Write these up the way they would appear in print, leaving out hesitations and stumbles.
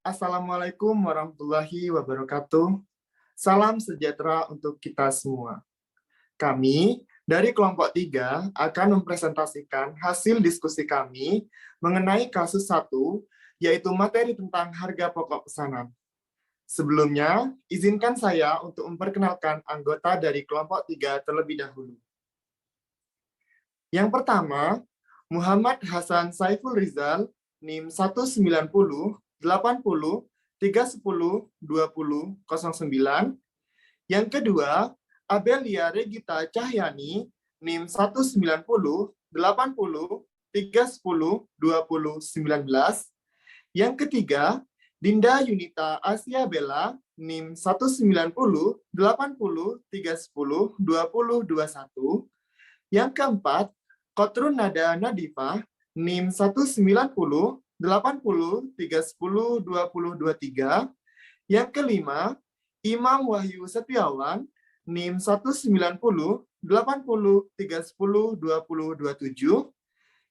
Assalamualaikum warahmatullahi wabarakatuh. Salam sejahtera untuk kita semua. Kami dari kelompok 3 akan mempresentasikan hasil diskusi kami mengenai kasus 1, yaitu materi tentang harga pokok pesanan. Sebelumnya, izinkan saya untuk memperkenalkan anggota dari kelompok 3 terlebih dahulu. Yang pertama, Muhammad Hasan Saiful Rizal, NIM 190 80 310 20 09. Yang kedua, Abelia Regita Cahyani, NIM 190 80 310 20 19. Yang ketiga, Dinda Yunita Asia Bella, NIM 190 80 310 20 21. Yang keempat, Kotrun Nada Nadifah, NIM 190 80 310 20 23. Yang kelima, Imam Wahyu Setiawan, NIM 190 80 310 20 27.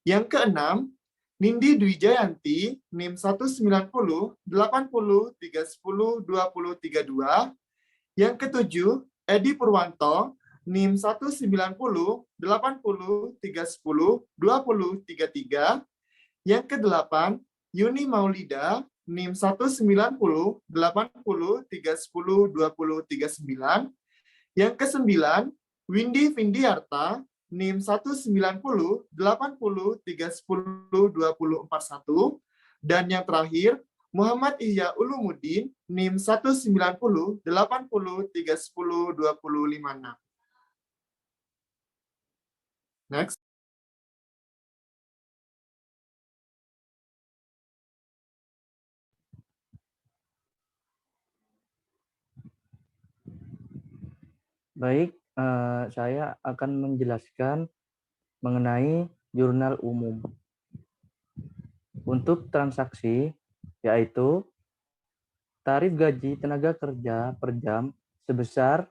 Yang keenam, Nindi Dwi Jayanti, NIM 190 80 310 20 32. Yang ketujuh, Edi Purwanto, NIM 190 80 310 20 33. Yang kedelapan, Yuni Maulida, NIM 190 80 310 20 39. Yang kesembilan, Windy Vindiarta, NIM 190 80 310 20 41. Dan yang terakhir, Muhammad Ihya Ulumuddin, NIM 190 80 310 20 56. Next. Baik, saya akan menjelaskan mengenai jurnal umum. Untuk transaksi, yaitu tarif gaji tenaga kerja per jam sebesar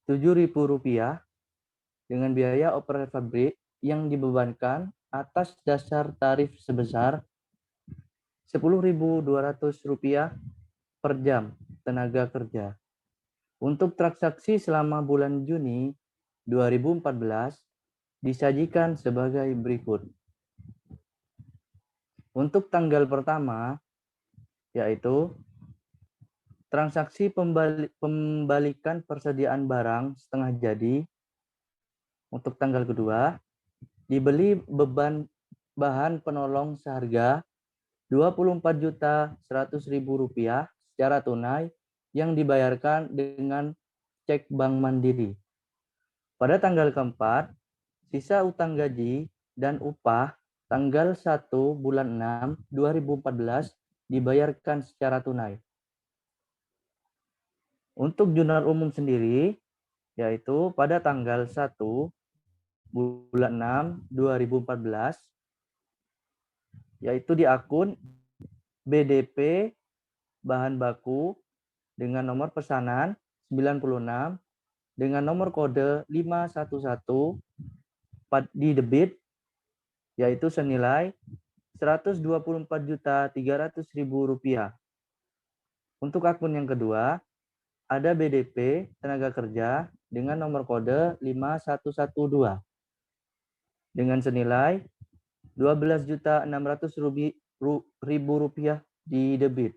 Rp7.000 dengan biaya operasional pabrik yang dibebankan atas dasar tarif sebesar Rp10.200 per jam tenaga kerja. Untuk transaksi selama bulan Juni 2014 disajikan sebagai berikut. Untuk tanggal pertama, yaitu transaksi pembalikan persediaan barang setengah jadi. Untuk tanggal kedua, dibeli beban bahan penolong seharga Rp24.100.000 secara tunai yang dibayarkan dengan cek Bank Mandiri. Pada tanggal keempat, sisa utang gaji dan upah tanggal 1 bulan 6 2014 dibayarkan secara tunai. Untuk jurnal umum sendiri, yaitu pada tanggal 1 bulan 6 2014, yaitu di akun BDP bahan baku dengan nomor pesanan 96 dengan nomor kode 511 di debit, yaitu senilai Rp124.300.000. Untuk akun yang kedua, ada BDP tenaga kerja dengan nomor kode 5112 dengan senilai Rp12.600.000 di debit.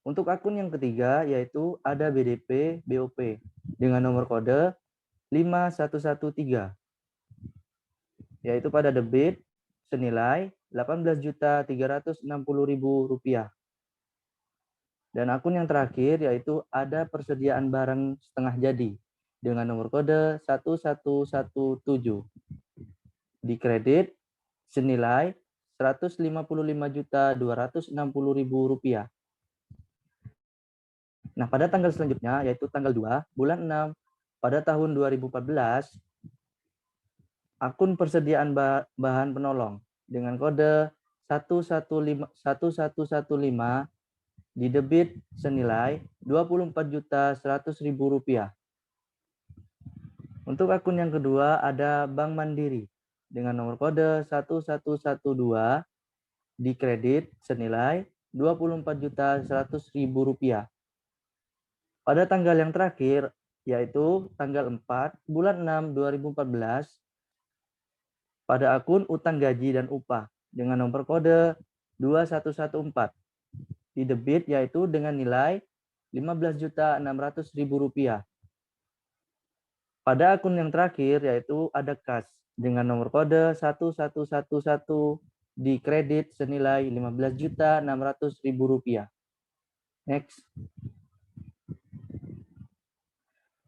Untuk akun yang ketiga, yaitu ada BDP BOP dengan nomor kode 5113, yaitu pada debit senilai Rp18.360.000. Dan akun yang terakhir, yaitu ada persediaan barang setengah jadi dengan nomor kode 1117. Di kredit senilai Rp155.260.000. Nah, pada tanggal selanjutnya, yaitu tanggal 2 bulan 6 pada tahun 2014, akun persediaan bahan penolong dengan kode 1115 di debit senilai Rp24.100.000. Untuk akun yang kedua ada Bank Mandiri dengan nomor kode 1112 dikredit senilai Rp24.100.000. Pada tanggal yang terakhir, yaitu tanggal 4 bulan 6 2014, pada akun utang gaji dan upah dengan nomor kode 2114 di debit yaitu dengan nilai Rp15.600.000. Pada akun yang terakhir yaitu ada kas dengan nomor kode 1111 di kredit senilai Rp15.600.000. Next.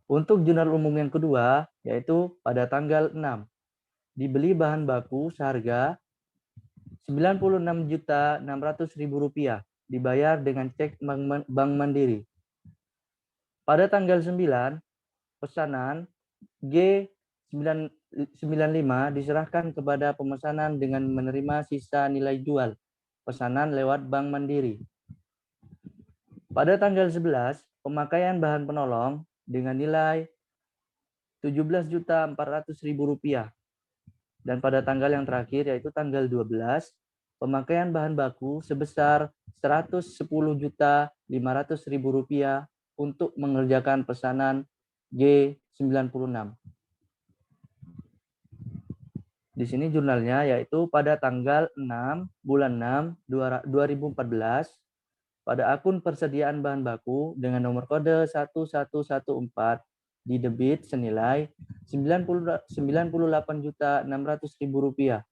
Untuk jurnal umum yang kedua, yaitu pada tanggal 6, dibeli bahan baku seharga Rp96.600.000, dibayar dengan cek Bank Mandiri. Pada tanggal 9, pesanan G95 diserahkan kepada pemesanan dengan menerima sisa nilai jual pesanan lewat Bank Mandiri. Pada tanggal 11, pemakaian bahan penolong dengan nilai Rp17.400.000. Dan pada tanggal yang terakhir yaitu tanggal 12, pemakaian bahan baku sebesar Rp110.500.000 untuk mengerjakan pesanan G96. Di sini jurnalnya yaitu pada tanggal 6 bulan 6 2014 pada akun persediaan bahan baku dengan nomor kode 1114 di debit senilai Rp98.600.000.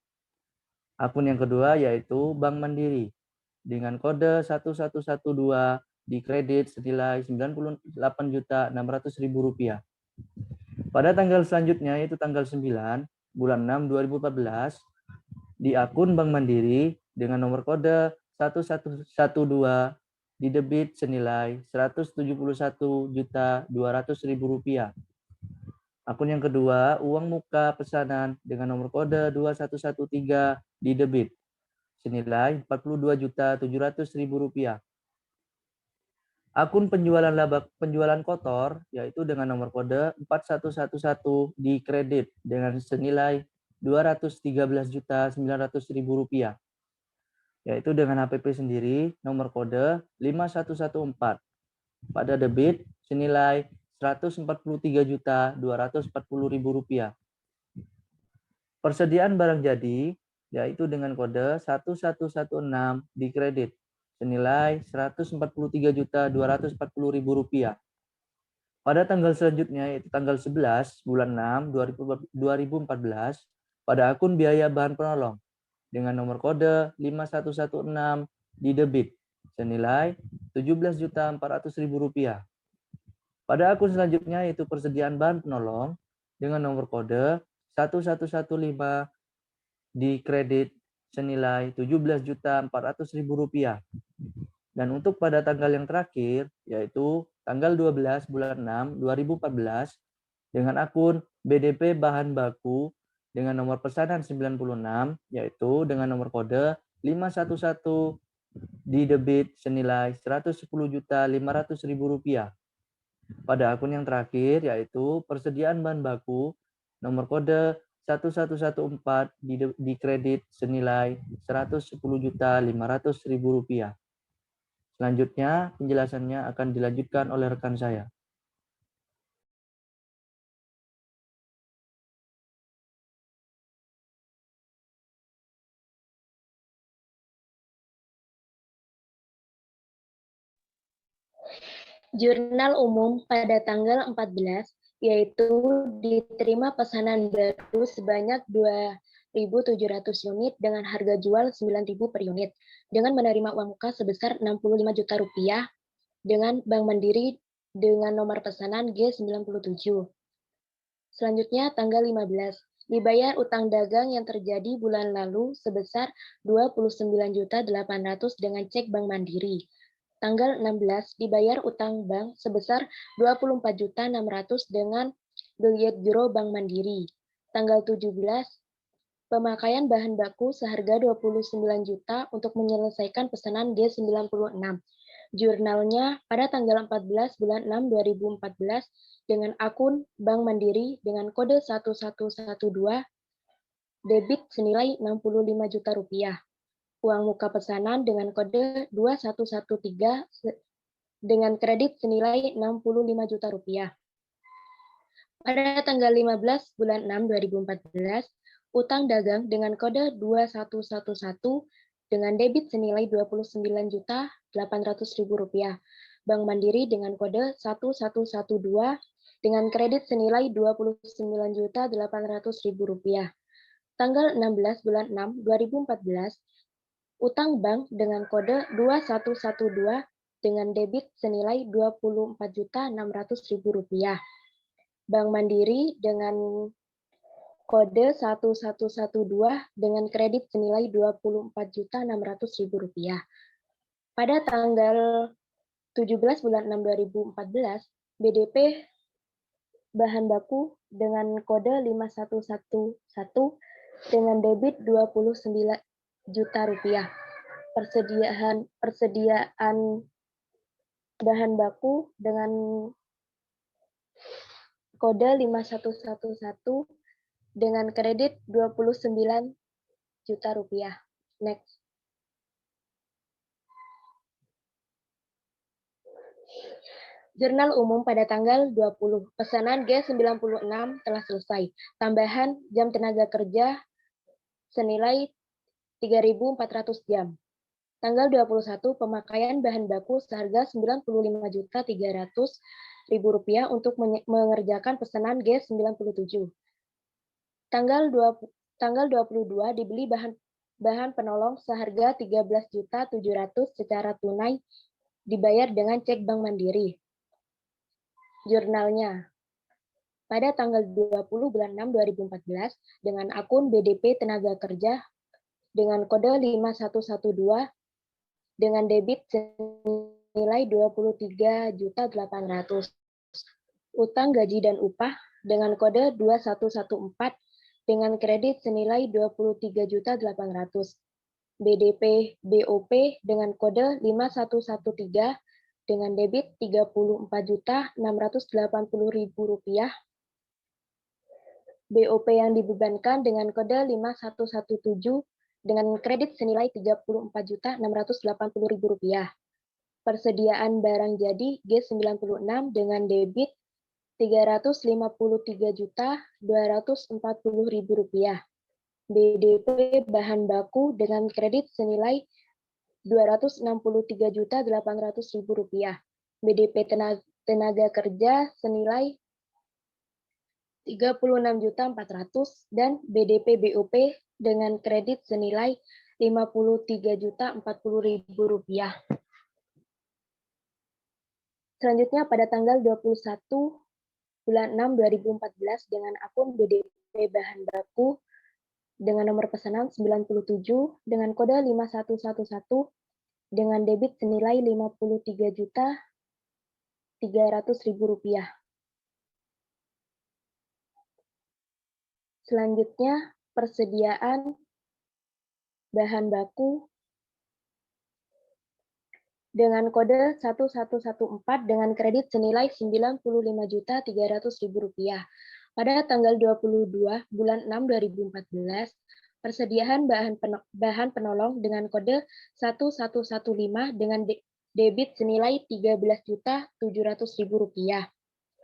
Akun yang kedua yaitu Bank Mandiri dengan kode 1112 di kredit senilai Rp98.600.000. Pada tanggal selanjutnya yaitu tanggal 9 bulan 6 2014 di akun Bank Mandiri dengan nomor kode 1112 di debit senilai Rp171.200.000. Akun yang kedua, uang muka pesanan dengan nomor kode 2113 di debit senilai Rp42.700.000. Akun penjualan kotor yaitu dengan nomor kode 4111 di kredit dengan senilai Rp213.900.000. Yaitu dengan HPP sendiri nomor kode 5114 pada debit senilai Rp143.240.000. Persediaan barang jadi yaitu dengan kode 1116 di kredit senilai Rp143.240.000. Pada tanggal selanjutnya yaitu tanggal 11 bulan 6 2014 pada akun biaya bahan penolong dengan nomor kode 5116 di debit senilai Rp17.400.000. Pada akun selanjutnya yaitu persediaan bahan penolong dengan nomor kode 1115 di kredit senilai Rp17.400.000. Dan untuk pada tanggal yang terakhir yaitu tanggal 12 bulan 6 2014 dengan akun BDP bahan baku dengan nomor pesanan 96 yaitu dengan nomor kode 511 di debit senilai Rp110.500.000. Pada akun yang terakhir yaitu persediaan bahan baku nomor kode 1114 di kredit senilai Rp110.500.000. Selanjutnya penjelasannya akan dilanjutkan oleh rekan saya. Jurnal umum pada tanggal 14, yaitu diterima pesanan baru sebanyak 2.700 unit dengan harga jual Rp9.000 per unit, dengan menerima uang muka sebesar Rp65 juta dengan Bank Mandiri dengan nomor pesanan G97. Selanjutnya tanggal 15, dibayar utang dagang yang terjadi bulan lalu sebesar Rp29.800.000 dengan cek Bank Mandiri. Tanggal 16 dibayar utang bank sebesar Rp24.600.000 dengan Billiet Giro Bank Mandiri. Tanggal 17 pemakaian bahan baku seharga Rp29 juta untuk menyelesaikan pesanan G96. Jurnalnya pada tanggal 14 bulan 6 2014 dengan akun Bank Mandiri dengan kode 1112 debit senilai Rp65 juta. uang muka pesanan dengan kode 2113 dengan kredit senilai 65 juta rupiah. Pada tanggal 15 bulan 6 2014, utang dagang dengan kode 2111 dengan debit senilai 29.800.000 rupiah. Bank Mandiri dengan kode 1112 dengan kredit senilai 29.800.000 rupiah. Tanggal 16 bulan 6 2014, utang bank dengan kode 2112 dengan debit senilai 24.600.000 rupiah. Bank Mandiri dengan kode 1112 dengan kredit senilai 24.600.000 rupiah. Pada tanggal 17 bulan 6 2014, BDP bahan baku dengan kode 5111 dengan debit 29 juta rupiah. Persediaan bahan baku dengan kode 5111 dengan kredit 29 juta rupiah. Next. Jurnal umum pada tanggal 20. Pesanan G96 telah selesai. Tambahan jam tenaga kerja senilai 3.400 jam. Tanggal 21, pemakaian bahan baku seharga Rp95.300.000 untuk mengerjakan pesanan G97. Tanggal 22 dibeli bahan penolong seharga Rp13.700.000 secara tunai dibayar dengan cek Bank Mandiri. Jurnalnya. Pada tanggal 20 bulan 6 2014 dengan akun BDP Tenaga Kerja dengan kode 5112 dengan debit senilai 23.800.000. Utang gaji dan upah dengan kode 2114 dengan kredit senilai 23.800.000. BDP BOP dengan kode 5113 dengan debit Rp34.680.000. BOP yang dibebankan dengan kode 5117 dengan kredit senilai Rp34.680.000. Persediaan barang jadi G96 dengan debit Rp353.240.000. BDP bahan baku dengan kredit senilai Rp263.800.000. BDP tenaga kerja senilai Rp36.400.000 dan BDP BOP dengan kredit senilai Rp53.040.000. Selanjutnya pada tanggal 21 bulan 6 2014 dengan akun BDP bahan baku dengan nomor pesanan 97 dengan kode 5111 dengan debit senilai Rp53.300.000. Selanjutnya persediaan bahan baku dengan kode 1114 dengan kredit senilai Rp95.300.000. Pada tanggal 22 bulan 6 2014, persediaan bahan penolong dengan kode 1115 dengan debit senilai Rp13.700.000.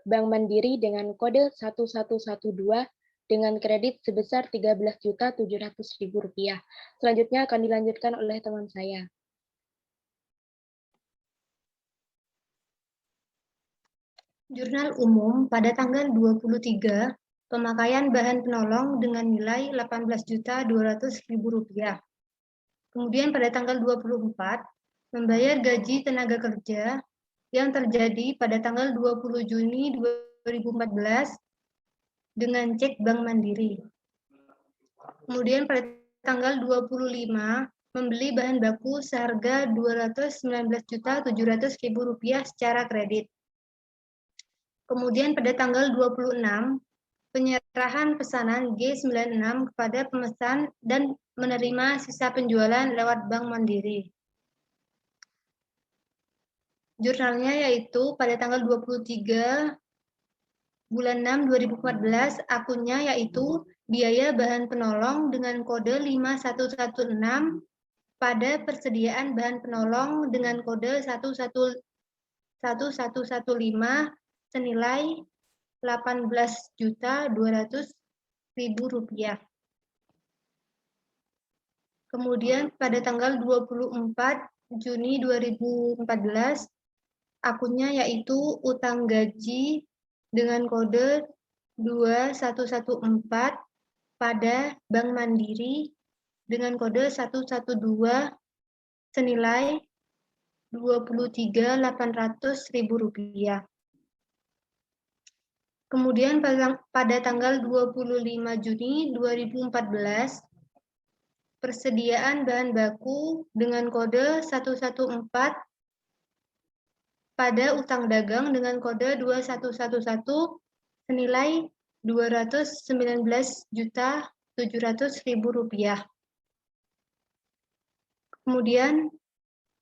Bank Mandiri dengan kode 1112 dengan kredit sebesar Rp13.700.000. Selanjutnya akan dilanjutkan oleh teman saya. Jurnal umum pada tanggal 23, pemakaian bahan penolong dengan nilai Rp18.200.000. Kemudian pada tanggal 24, membayar gaji tenaga kerja yang terjadi pada tanggal 20 Juni 2014 dengan cek Bank Mandiri. Kemudian pada tanggal 25, membeli bahan baku seharga Rp219.700.000 secara kredit. Kemudian pada tanggal 26, penyerahan pesanan G96 kepada pemesan dan menerima sisa penjualan lewat Bank Mandiri. Jurnalnya yaitu pada tanggal 23 bulan 6 2014, akunnya yaitu biaya bahan penolong dengan kode 5116 pada persediaan bahan penolong dengan kode 1115 senilai Rp18.200.000. Kemudian pada tanggal 24 Juni 2014, akunnya yaitu utang gaji dengan kode 2114 pada Bank Mandiri dengan kode 112 senilai Rp23.800.000. Kemudian pada tanggal 25 Juni 2014, persediaan bahan baku dengan kode 114 pada utang dagang dengan kode 2111 senilai Rp219.700.000. Kemudian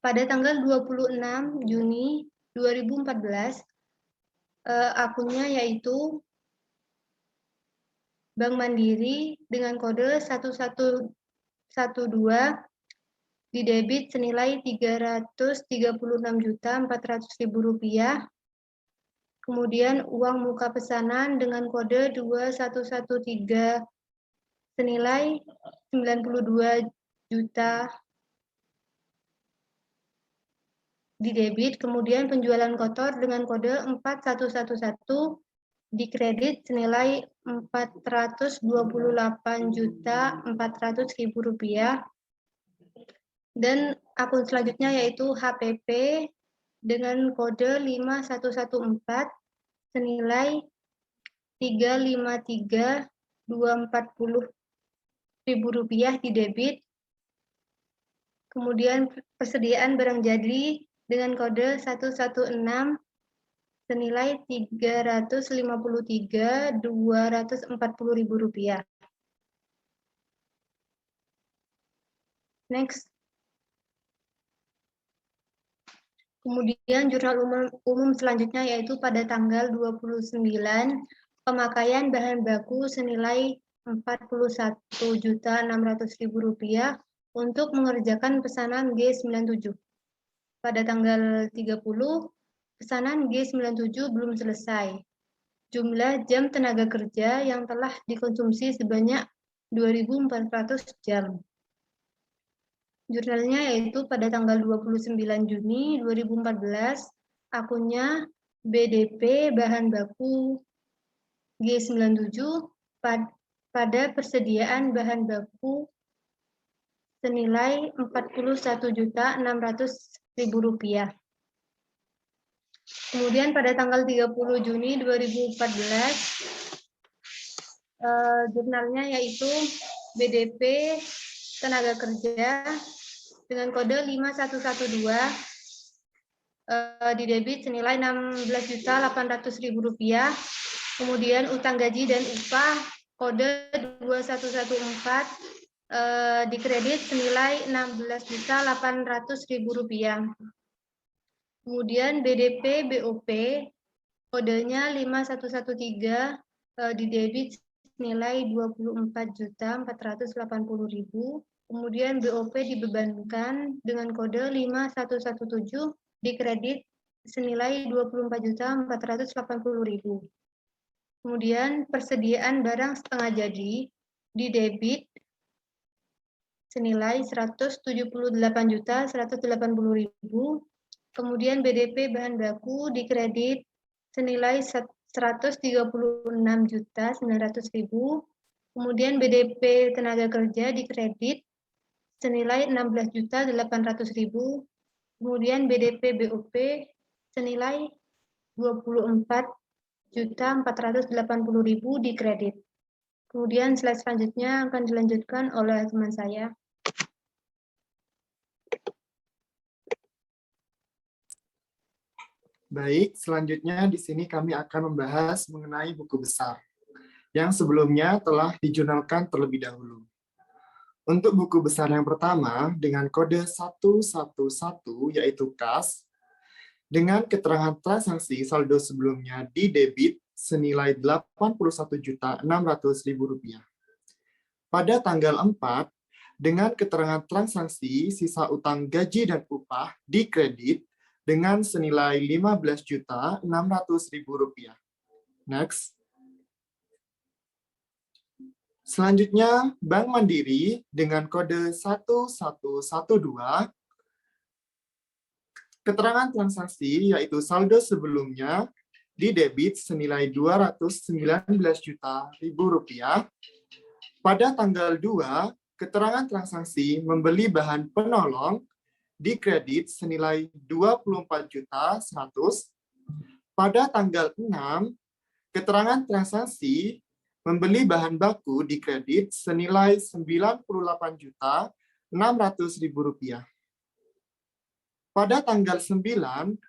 pada tanggal 26 Juni 2014, akunnya yaitu Bank Mandiri dengan kode 1112 didebit senilai Rp336.400.000. Kemudian uang muka pesanan dengan kode 2113 senilai Rp92 juta didebit. Kemudian penjualan kotor dengan kode 4111 dikredit senilai Rp428.400.000. Dan akun selanjutnya yaitu HPP dengan kode 5114 senilai Rp353.240.000 didebit. Kemudian persediaan barang jadi dengan kode 116 senilai Rp353.240.000. Next. Kemudian jurnal umum selanjutnya yaitu pada tanggal 29 pemakaian bahan baku senilai Rp41.600.000 untuk mengerjakan pesanan G97. Pada tanggal 30 pesanan G97 belum selesai. Jumlah jam tenaga kerja yang telah dikonsumsi sebanyak 2.400 jam. Jurnalnya yaitu pada tanggal 29 Juni 2014, akunnya BDP bahan baku G97 pada persediaan bahan baku senilai Rp41.600.000. Kemudian pada tanggal 30 Juni 2014, jurnalnya yaitu BDP tenaga kerja dengan kode 5112 didebit senilai Rp16.800.000. Kemudian utang gaji dan upah kode 2114 dikredit senilai Rp16.800.000. Kemudian BDP BOP kodenya 5113 didebit senilai Rp24.480.000. Kemudian BOP dibebankan dengan kode 5117 dikredit senilai Rp24.480.000. Kemudian persediaan barang setengah jadi didebit senilai Rp178.180.000. Kemudian BDP bahan baku dikredit senilai Rp136.900.000. Kemudian BDP tenaga kerja dikredit senilai Rp16.800.000. Kemudian BDP BOP senilai Rp24.480.000 dikredit. Kemudian slide selanjutnya akan dilanjutkan oleh teman saya. Baik, selanjutnya di sini kami akan membahas mengenai buku besar yang sebelumnya telah dijurnalkan terlebih dahulu. Untuk buku besar yang pertama dengan kode 111 yaitu kas dengan keterangan transaksi saldo sebelumnya di debit senilai Rp81.600.000. Pada tanggal 4 dengan keterangan transaksi sisa utang gaji dan upah dikredit dengan senilai Rp15.600.000. Next. Selanjutnya, Bank Mandiri dengan kode 1112, keterangan transaksi yaitu saldo sebelumnya didebit senilai Rp219.000.000. Pada tanggal 2, keterangan transaksi membeli bahan penolong dikredit senilai Rp24.100.000. Pada tanggal 6, keterangan transaksi membeli bahan baku dikredit senilai Rp98.600.000. Pada tanggal 9,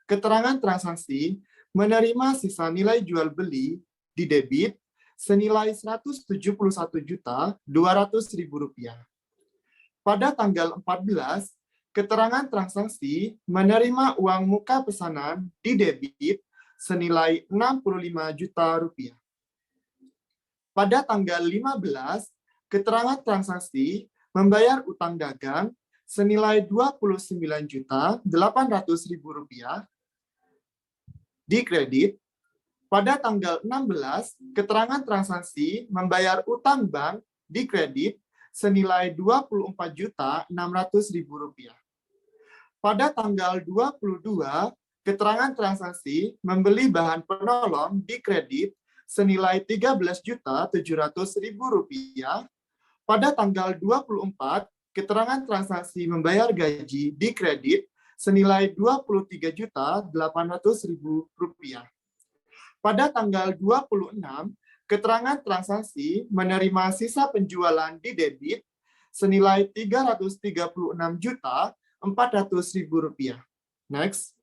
keterangan transaksi menerima sisa nilai jual beli didebit senilai Rp171.200.000. Pada tanggal 14, keterangan transaksi menerima uang muka pesanan didebit senilai Rp65 juta. Pada tanggal 15, keterangan transaksi membayar utang dagang senilai Rp29.800.000 dikredit. Pada tanggal 16, keterangan transaksi membayar utang bank dikredit senilai Rp24.600.000. Pada tanggal 22, keterangan transaksi membeli bahan penolong dikredit senilai Rp13.700.000. Pada tanggal 24, keterangan transaksi membayar gaji dikredit senilai Rp23.800.000. Pada tanggal 26, keterangan transaksi menerima sisa penjualan didebit senilai Rp336.400.000. Next.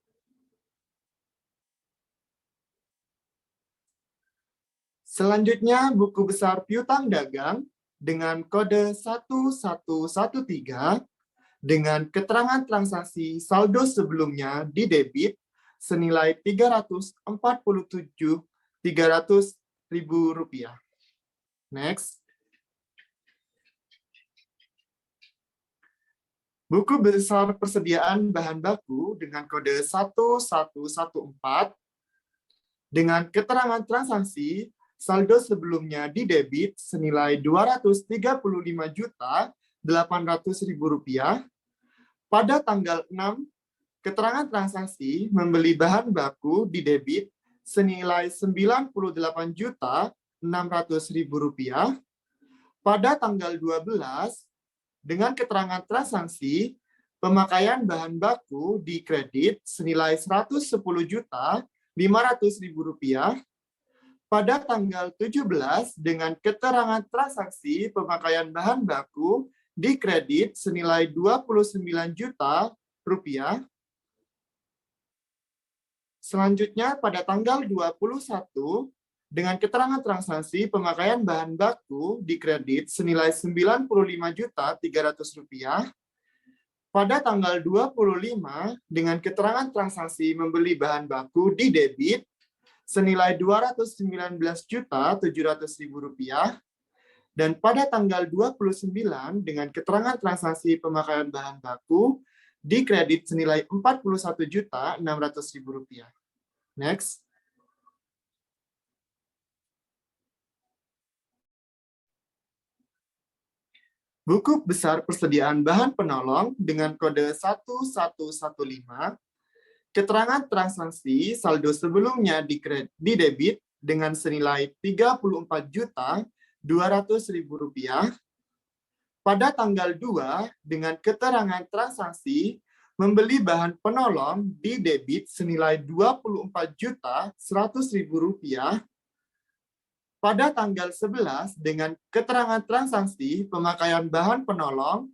Selanjutnya, buku besar piutang dagang dengan kode 1113 dengan keterangan transaksi saldo sebelumnya didebit senilai Rp347.300.000. Next. Buku besar persediaan bahan baku dengan kode 1114 dengan keterangan transaksi saldo sebelumnya didebit senilai Rp235.800.000. Pada tanggal 6, keterangan transaksi membeli bahan baku didebit senilai Rp98.600.000. Pada tanggal 12, dengan keterangan transaksi pemakaian bahan baku dikredit senilai Rp110.500.000. Pada tanggal 17, dengan keterangan transaksi pemakaian bahan baku dikredit senilai Rp29 juta. Selanjutnya, pada tanggal 21, dengan keterangan transaksi pemakaian bahan baku dikredit senilai Rp95.300.000. Pada tanggal 25, dengan keterangan transaksi membeli bahan baku didebit senilai Rp219.700.000. Dan pada tanggal 29, dengan keterangan transaksi pemakaian bahan baku dikredit senilai Rp41.600.000. Next. Buku besar persediaan bahan penolong dengan kode 1115, keterangan transaksi saldo sebelumnya didebit dengan senilai Rp34.200.000. Pada tanggal 2, dengan keterangan transaksi membeli bahan penolong didebit senilai Rp24.100.000. Pada tanggal 11, dengan keterangan transaksi pemakaian bahan penolong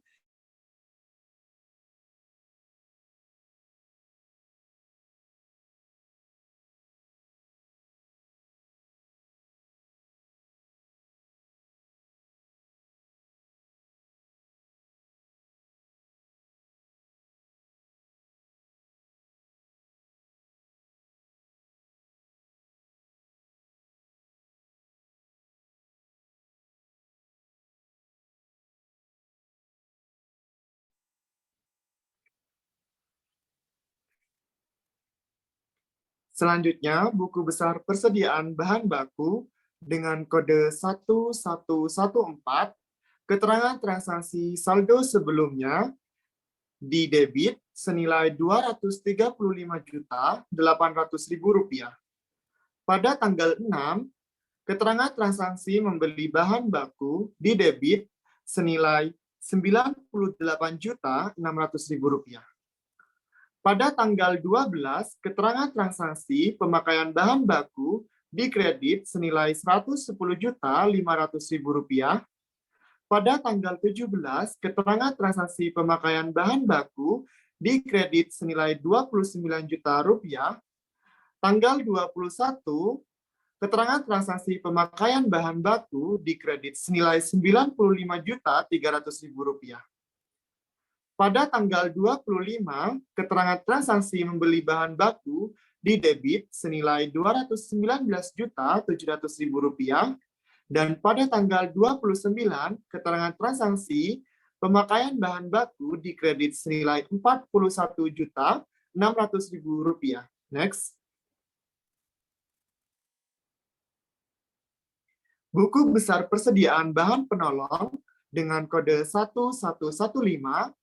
Selanjutnya, buku besar persediaan bahan baku dengan kode 1114, keterangan transaksi saldo sebelumnya di debit senilai Rp235.800.000. Pada tanggal 6, keterangan transaksi membeli bahan baku di debit senilai Rp98.600.000. Pada tanggal 12, keterangan transaksi pemakaian bahan baku di kredit senilai Rp110.500.000. Pada tanggal 17, keterangan transaksi pemakaian bahan baku di kredit senilai Rp29 juta. Tanggal 21, keterangan transaksi pemakaian bahan baku di kredit senilai Rp95.300.000. Pada tanggal 25, keterangan transaksi membeli bahan baku di debit senilai Rp219.700.000. Dan pada tanggal 29, keterangan transaksi pemakaian bahan baku di kredit senilai Rp41.600.000. Next. Buku besar persediaan bahan penolong dengan kode 1115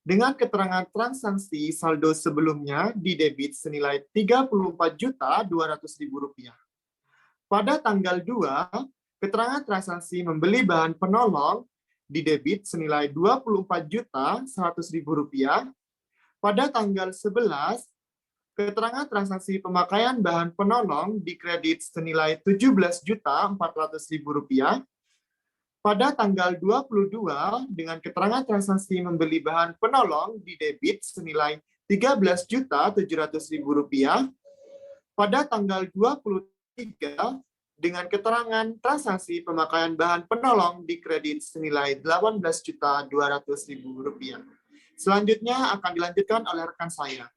dengan keterangan transaksi saldo sebelumnya di debit senilai Rp34.200.000. Pada tanggal 2, keterangan transaksi membeli bahan penolong di debit senilai Rp24.100.000. Pada tanggal 11, keterangan transaksi pemakaian bahan penolong di kredit senilai Rp17.400.000. Pada tanggal 22, dengan keterangan transaksi membeli bahan penolong di debit senilai Rp13.700.000. Pada tanggal 23, dengan keterangan transaksi pemakaian bahan penolong di kredit senilai Rp18.200.000. Selanjutnya akan dilanjutkan oleh rekan saya.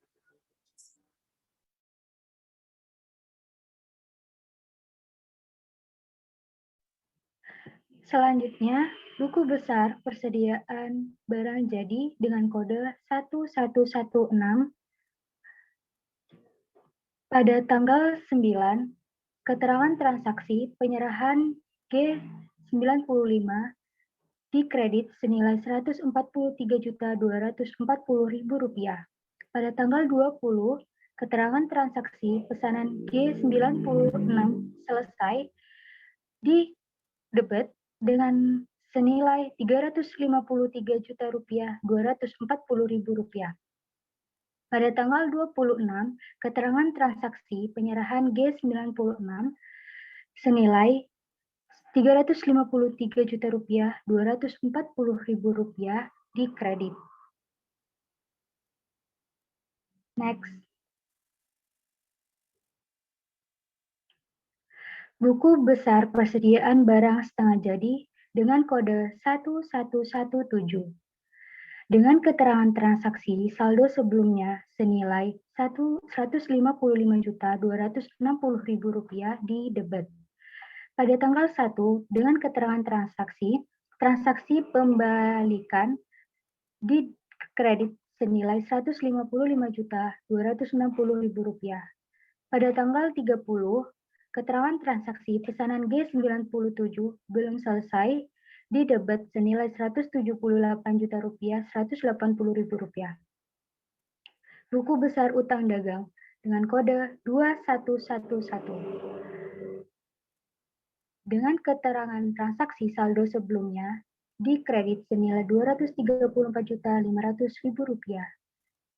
Selanjutnya, buku besar persediaan barang jadi dengan kode 1116 pada tanggal 9, keterangan transaksi penyerahan G95 di kredit senilai Rp143.240.000. Pada tanggal 20, keterangan transaksi pesanan G96 selesai di debit dengan senilai Rp353.240.000. Pada tanggal 26, keterangan transaksi penyerahan G96 senilai Rp353.240.000 di kredit. Next. Buku besar persediaan barang setengah jadi dengan kode 1117. Dengan keterangan transaksi saldo sebelumnya senilai Rp155.260.000 di debit. Pada tanggal 1, dengan keterangan transaksi pembalikan di kredit senilai Rp155.260.000. Pada tanggal 30, keterangan transaksi pesanan G97 belum selesai di debit senilai Rp178.180.000. Buku besar utang dagang dengan kode 2111. Dengan keterangan transaksi saldo sebelumnya di kredit senilai Rp234.500.000.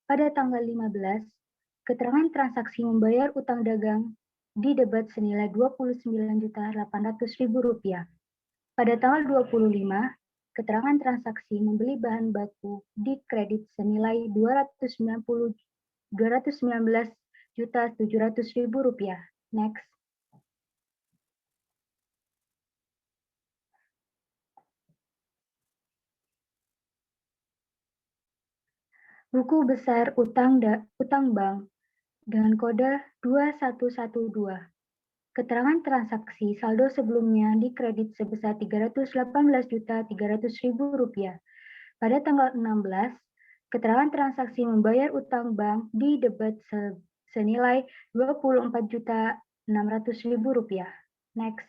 Pada tanggal 15, keterangan transaksi membayar utang dagang di debit senilai Rp29.800.000. Pada tanggal 25, keterangan transaksi membeli bahan baku di kredit senilai Rp219.700.000. Next. Buku besar utang bank dengan kode 2112. Keterangan transaksi saldo sebelumnya di kredit sebesar Rp318.300.000. Pada tanggal 16, keterangan transaksi membayar utang bank di debit senilai Rp24.600.000. Next.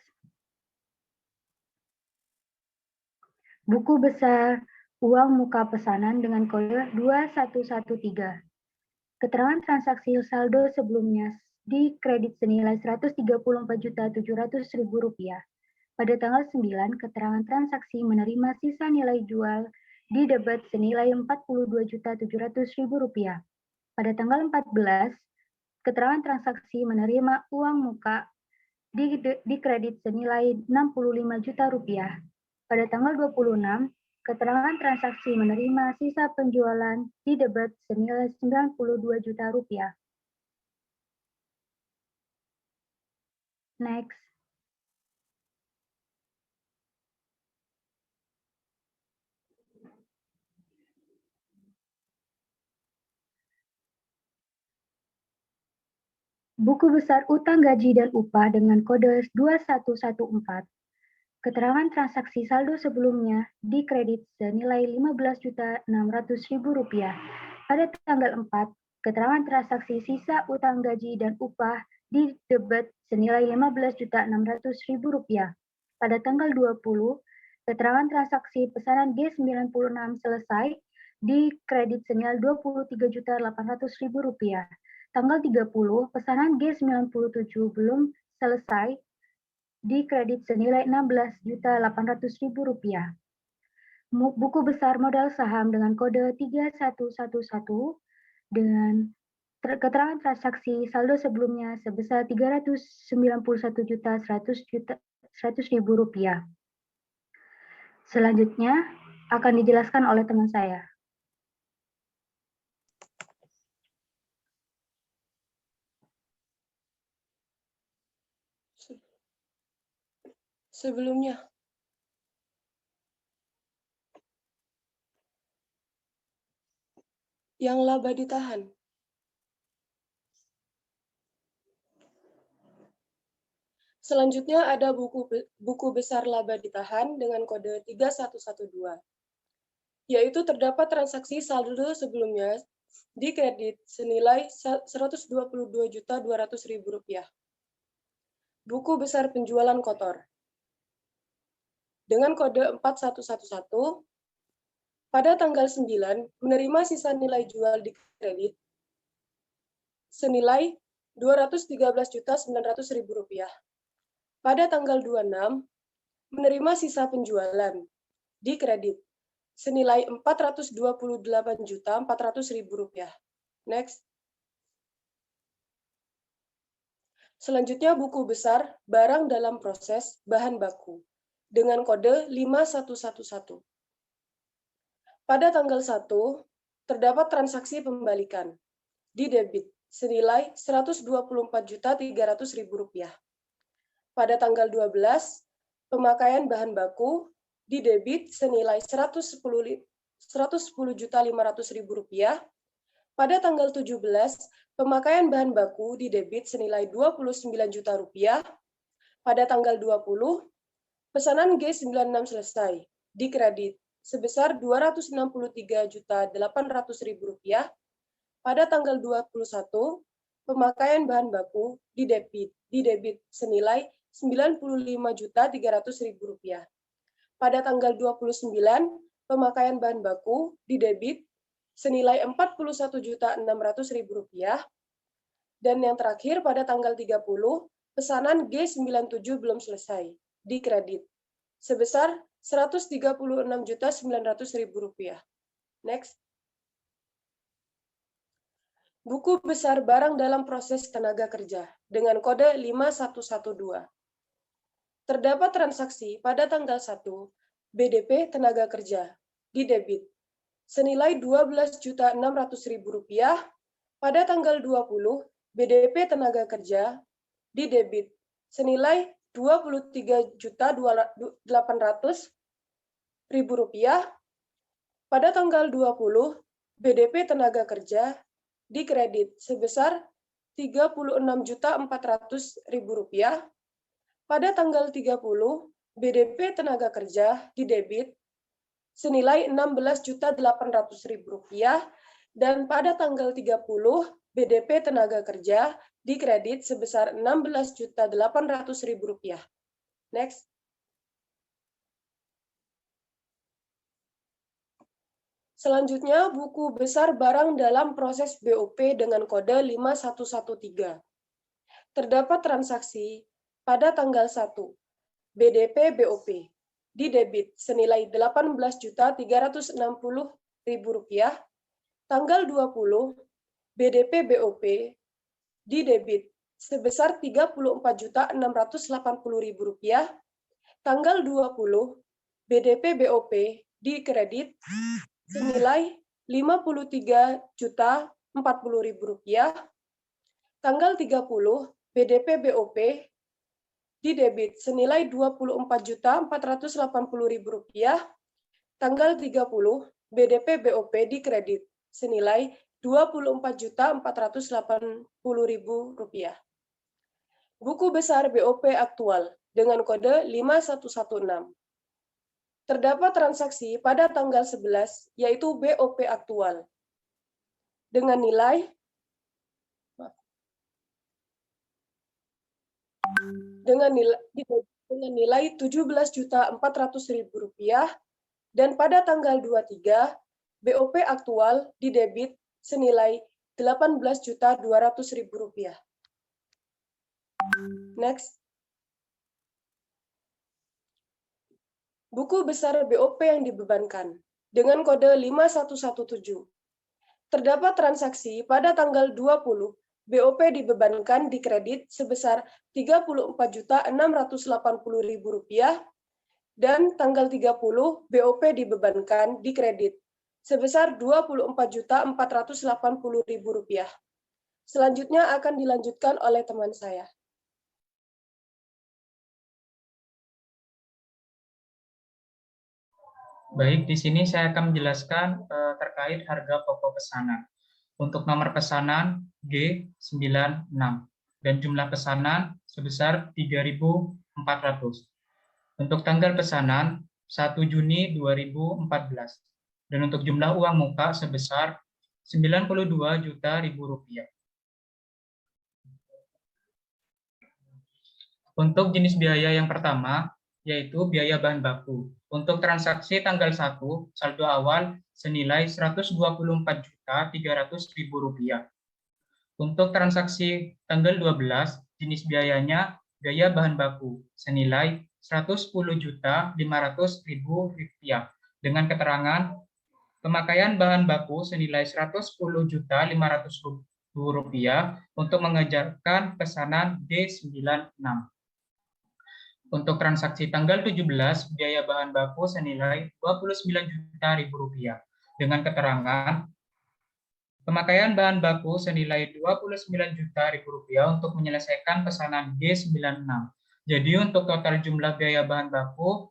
Buku besar uang muka pesanan dengan kode 2113. Keterangan transaksi saldo sebelumnya di kredit senilai Rp134.700.000. Pada tanggal 9, keterangan transaksi menerima sisa nilai jual di debit senilai Rp42.700.000. Pada tanggal 14, keterangan transaksi menerima uang muka di kredit senilai Rp65 juta. Pada tanggal 26, keterangan transaksi menerima sisa penjualan di debit senilai Rp92 juta. Next. Buku besar utang gaji dan upah dengan kode 2114. Keterangan transaksi saldo sebelumnya di kredit senilai Rp15.600.000. Pada tanggal 4, keterangan transaksi sisa utang gaji dan upah di debit senilai Rp15.600.000. Pada tanggal 20, keterangan transaksi pesanan G96 selesai di kredit senilai Rp23.800.000. Tanggal 30, pesanan G97 belum selesai di kredit senilai Rp16.800.000. Buku besar modal saham dengan kode 3111 dengan keterangan transaksi saldo sebelumnya sebesar Rp391.100.000. Selanjutnya akan dijelaskan oleh teman saya. Sebelumnya, yang laba ditahan. Selanjutnya ada buku besar laba ditahan dengan kode 3112, yaitu terdapat transaksi saldo sebelumnya di kredit senilai Rp122.200.000. Buku besar penjualan kotor dengan kode 4111, pada tanggal 9 menerima sisa nilai jual di kredit senilai Rp213.900.000. Pada tanggal 26 menerima sisa penjualan di kredit senilai Rp428.400.000. Next. Selanjutnya buku besar barang dalam proses bahan baku dengan kode 5111. Pada tanggal 1 terdapat transaksi pembalikan di debit senilai Rp124.300.000. Pada tanggal 12 pemakaian bahan baku di debit senilai Rp110.500.000. Pada tanggal 17 pemakaian bahan baku di debit senilai Rp29 juta. Pada tanggal 20 pesanan G96 selesai di kredit sebesar Rp263.800.000. Pada tanggal 21 pemakaian bahan baku di debit senilai Rp95.300.000. Pada tanggal 29 pemakaian bahan baku di debit senilai Rp41.600.000. Dan yang terakhir pada tanggal 30 pesanan G97 belum selesai di kredit sebesar Rp136.900.000. Next. Buku besar barang dalam proses tenaga kerja dengan kode 5112. Terdapat transaksi pada tanggal 1 BDP tenaga kerja di debit senilai Rp12.600.000. Pada tanggal 20 BDP tenaga kerja di debit senilai Rp23.800.000. Pada tanggal 20 BDP tenaga kerja di kredit sebesar Rp36.400.000. Pada tanggal 30 BDP tenaga kerja di debit senilai Rp16.800.000. Dan pada tanggal 30 BDP tenaga kerja dikredit sebesar Rp16.800.000. Next. Selanjutnya, buku besar barang dalam proses BOP dengan kode 5113. Terdapat transaksi pada tanggal 1, BDP BOP, di debit senilai Rp18.360.000, tanggal 20, BDP BOP, di debit sebesar Rp34.680.000, tanggal 20, BDP BOP, di kredit senilai Rp53.040.000, tanggal 30, BDP BOP di debit senilai Rp24.480.000, tanggal 30, BDP BOP di kredit senilai Rp24.480.000. Buku besar BOP aktual dengan kode 5116. Terdapat transaksi pada tanggal 11, yaitu BOP aktual, dengan nilai Rp17.400.000, dan pada tanggal 23, BOP aktual didebit senilai Rp18.200.000. Next. Buku besar BOP yang dibebankan dengan kode 5117. Terdapat transaksi pada tanggal 20, BOP dibebankan di kredit sebesar Rp34.680.000, dan tanggal 30, BOP dibebankan di kredit sebesar Rp24.480.000. Selanjutnya akan dilanjutkan oleh teman saya. Baik, di sini saya akan menjelaskan terkait harga pokok pesanan. Untuk nomor pesanan G96 dan jumlah pesanan sebesar 3.400. Untuk tanggal pesanan 1 Juni 2014. Dan untuk jumlah uang muka sebesar Rp92 juta. Untuk jenis biaya yang pertama, yaitu biaya bahan baku. Untuk transaksi tanggal 1, saldo awal senilai Rp124.300.000. Untuk transaksi tanggal 12, jenis biayanya biaya bahan baku senilai Rp110.500.000 dengan keterangan pemakaian bahan baku senilai Rp110.500.000 untuk mengerjakan pesanan D96. Untuk transaksi tanggal 17, biaya bahan baku senilai Rp29 juta dengan keterangan pemakaian bahan baku senilai Rp29 juta untuk menyelesaikan pesanan G96. Jadi untuk total jumlah biaya bahan baku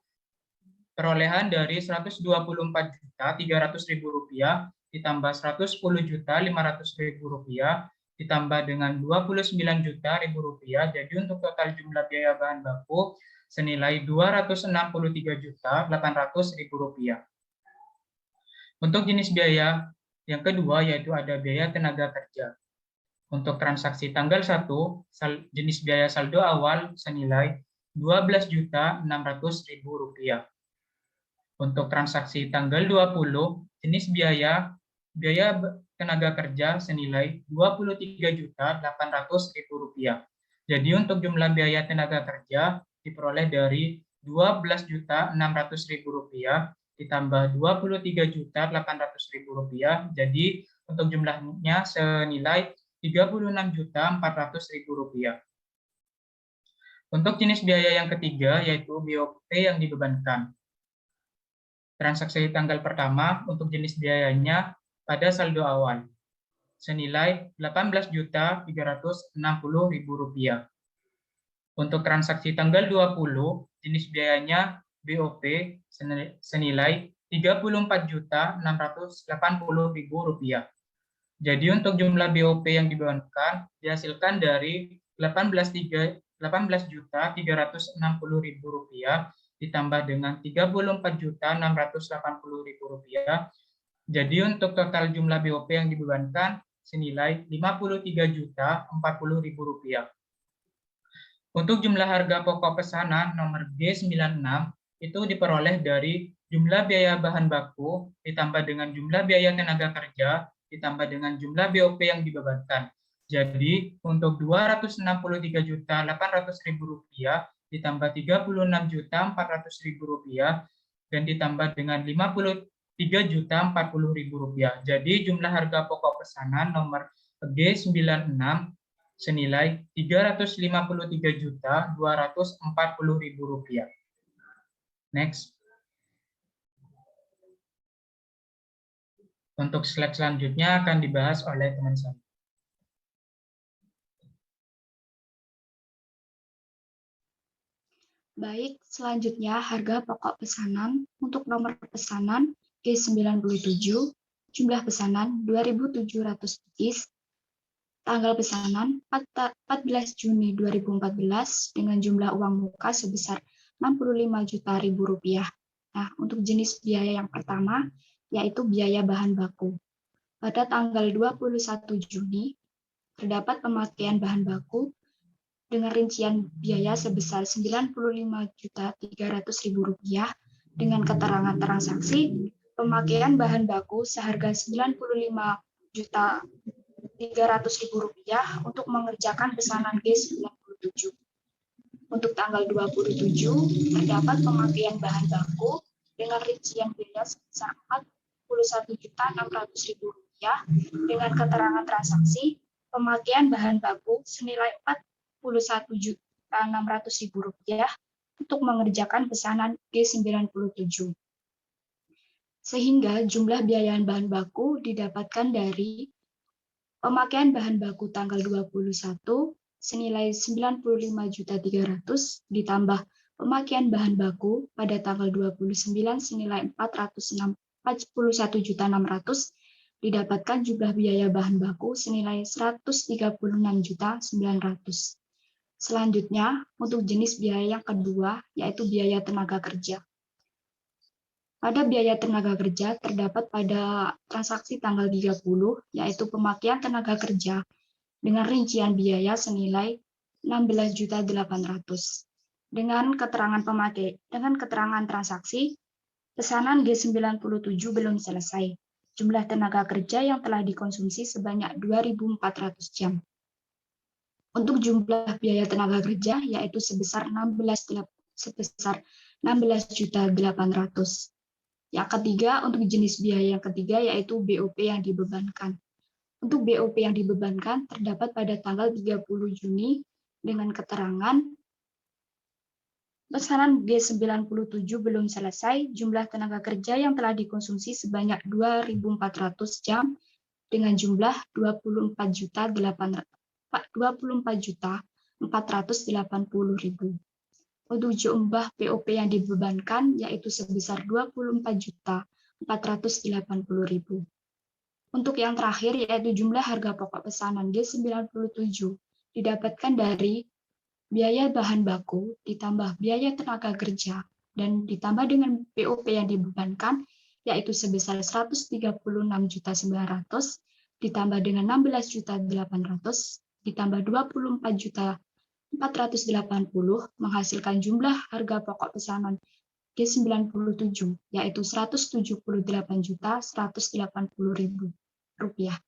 perolehan dari Rp124.300.000 ditambah Rp110.500.000 ditambah dengan Rp29 juta, jadi untuk total jumlah biaya bahan baku senilai Rp263.800.000. Untuk jenis biaya yang kedua yaitu ada biaya tenaga kerja. Untuk transaksi tanggal 1, jenis biaya saldo awal senilai Rp12.600.000. Untuk transaksi tanggal 20, jenis biaya tenaga kerja senilai Rp23.800.000. Jadi untuk jumlah biaya tenaga kerja diperoleh dari Rp12.600.000 ditambah Rp23.800.000. Jadi untuk jumlahnya senilai Rp36.400.000. Untuk jenis biaya yang ketiga yaitu BOP yang dibebankan. Transaksi tanggal pertama untuk jenis biayanya pada saldo awal senilai Rp18.360.000. Untuk transaksi tanggal 20, jenis biayanya BOP senilai Rp34.680.000. Jadi untuk jumlah BOP yang dibebankan dihasilkan dari Rp18.360.000 ditambah dengan Rp34.680.000. Jadi untuk total jumlah BOP yang dibebankan senilai Rp53.040.000. Untuk jumlah harga pokok pesanan nomor G96 itu diperoleh dari jumlah biaya bahan baku ditambah dengan jumlah biaya tenaga kerja ditambah dengan jumlah BOP yang dibebankan. Jadi untuk Rp263.800.000 ditambah Rp36.400.000 dan ditambah dengan Rp53.040.000. Jadi jumlah harga pokok pesanan nomor G96 senilai Rp353.240.000. Next. Untuk slide selanjutnya akan dibahas oleh teman saya. Baik, selanjutnya harga pokok pesanan untuk nomor pesanan G97, jumlah pesanan 2.700 pieces, tanggal pesanan 14 Juni 2014 dengan jumlah uang muka sebesar Rp65 juta. Nah, untuk jenis biaya yang pertama, yaitu biaya bahan baku. Pada tanggal 21 Juni, terdapat pemakaian bahan baku dengan rincian biaya sebesar Rp95.300.000 dengan keterangan transaksi pemakaian bahan baku seharga Rp95.300.000 untuk mengerjakan pesanan G97. Untuk tanggal 27 terdapat pemakaian bahan baku dengan rincian biaya sebesar Rp41.600.000 dengan keterangan transaksi pemakaian bahan baku senilai Rp41.600.000 untuk mengerjakan pesanan G97. Sehingga jumlah biaya bahan baku didapatkan dari pemakaian bahan baku tanggal 21 senilai Rp95.300.000 ditambah pemakaian bahan baku pada tanggal 29 senilai Rp41.600.000 didapatkan jumlah biaya bahan baku senilai Rp136.900.000. Selanjutnya, untuk jenis biaya yang kedua, yaitu biaya tenaga kerja. Pada biaya tenaga kerja terdapat pada transaksi tanggal 30, yaitu pemakaian tenaga kerja dengan rincian biaya senilai Rp16.800.000. Dengan keterangan transaksi, pesanan G97 belum selesai. Jumlah tenaga kerja yang telah dikonsumsi sebanyak 2.400 jam. Untuk jumlah biaya tenaga kerja yaitu sebesar Rp16.800.000. Yang ketiga, untuk jenis biaya yang ketiga yaitu BOP yang dibebankan. Untuk BOP yang dibebankan terdapat pada tanggal 30 Juni dengan keterangan pesanan G97 belum selesai, jumlah tenaga kerja yang telah dikonsumsi sebanyak 2.400 jam dengan jumlah 24.480.000. Untuk jumlah BOP yang dibebankan yaitu sebesar 24.480.000. Untuk yang terakhir yaitu jumlah harga pokok pesanan G97 didapatkan dari biaya bahan baku ditambah biaya tenaga kerja dan ditambah dengan BOP yang dibebankan yaitu sebesar 136.900 ditambah dengan 16.800 ditambah 24.480 menghasilkan jumlah harga pokok pesanan G97 yaitu Rp178.180.000.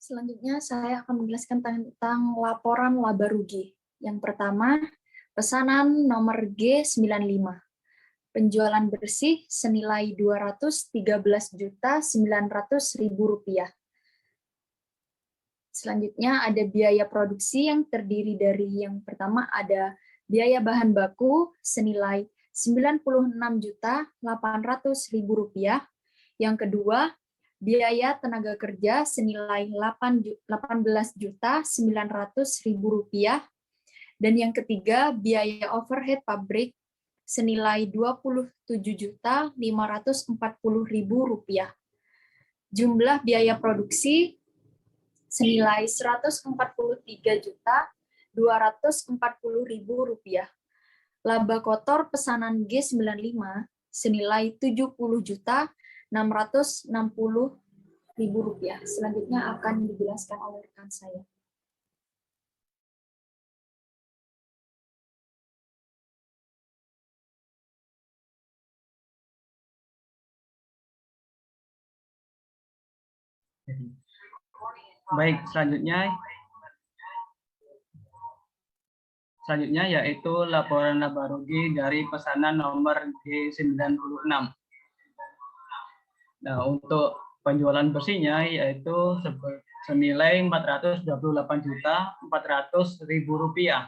Selanjutnya saya akan menjelaskan tentang laporan laba rugi. Yang pertama, pesanan nomor G95. Penjualan bersih senilai Rp213.900.000. Selanjutnya ada biaya produksi yang terdiri dari yang pertama ada biaya bahan baku senilai Rp96.800.000. Yang kedua, biaya tenaga kerja senilai Rp18.900.000, dan yang ketiga biaya overhead pabrik senilai Rp27.540.000. Jumlah biaya produksi senilai Rp143.240.000. Laba kotor pesanan G95 senilai Rp70.660.000. Selanjutnya akan dijelaskan oleh rekan saya. Baik, selanjutnya yaitu laporan laba rugi dari pesanan nomor G96. Nah, untuk penjualan bersihnya yaitu senilai Rp428.400.000.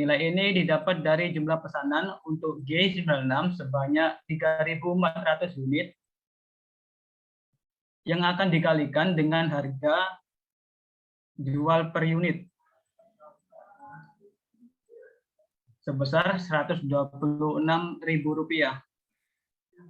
Nilai ini didapat dari jumlah pesanan untuk G96 sebanyak 3.400 unit yang akan dikalikan dengan harga jual per unit sebesar Rp126.000.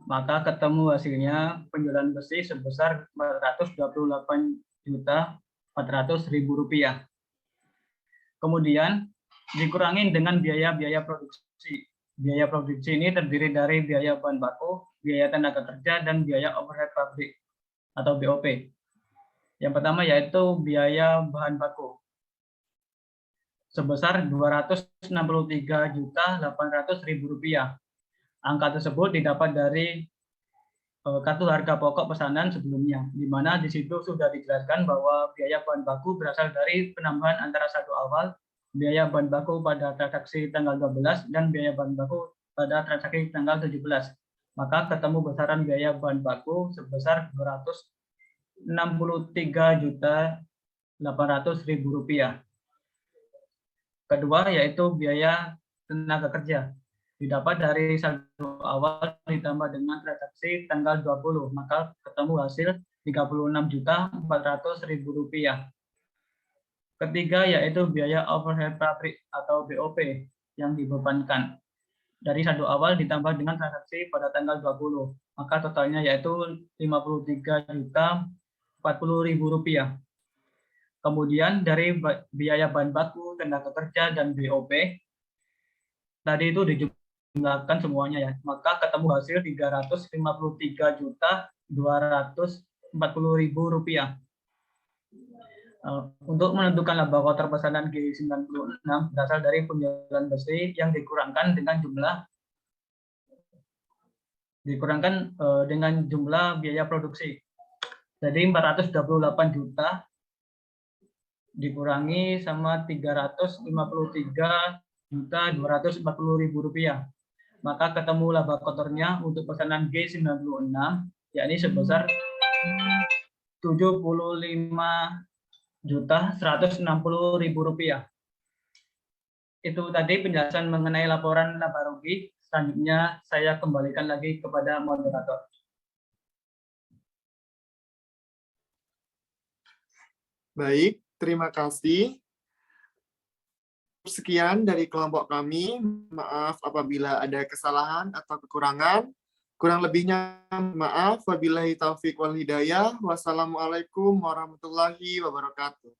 Maka ketemu hasilnya penjualan bersih sebesar Rp428.400.000. Kemudian dikurangi dengan biaya-biaya produksi. Biaya produksi ini terdiri dari biaya bahan baku, biaya tenaga kerja, dan biaya overhead pabrik atau BOP. Yang pertama yaitu biaya bahan baku sebesar Rp263.800.000. Angka tersebut didapat dari kartu harga pokok pesanan sebelumnya, di mana di situ sudah dijelaskan bahwa biaya bahan baku berasal dari penambahan antara saldo awal, biaya bahan baku pada transaksi tanggal 12, dan biaya bahan baku pada transaksi tanggal 17. Maka ketemu besaran biaya bahan baku sebesar Rp263.800.000. Kedua yaitu biaya tenaga kerja. Didapat dari saldo awal ditambah dengan transaksi tanggal 20, maka ketemu hasil Rp36.400.000. Ketiga yaitu biaya overhead pabrik atau BOP yang dibebankan. Dari saldo awal ditambah dengan transaksi pada tanggal 20, maka totalnya yaitu Rp53.040.000. Kemudian dari biaya bahan baku, tenaga kerja, dan BOP, tadi itu dijumlahkan semuanya ya, maka ketemu hasil Rp353.240.000. Untuk menentukan laba kotor pesanan G96 berasal dari penjualan bersih yang dikurangkan dengan jumlah biaya produksi. Jadi 428 juta dikurangi sama Rp353.240.000. Maka ketemu laba kotornya untuk pesanan G96 yakni sebesar Rp75.160.000. Itu tadi penjelasan mengenai laporan laba rugi. Selanjutnya saya kembalikan lagi kepada moderator. Baik, terima kasih. Sekian dari kelompok kami. Maaf apabila ada kesalahan atau kekurangan. Kurang lebihnya maaf. Wabillahi taufiq wal hidayah. Wassalamualaikum warahmatullahi wabarakatuh.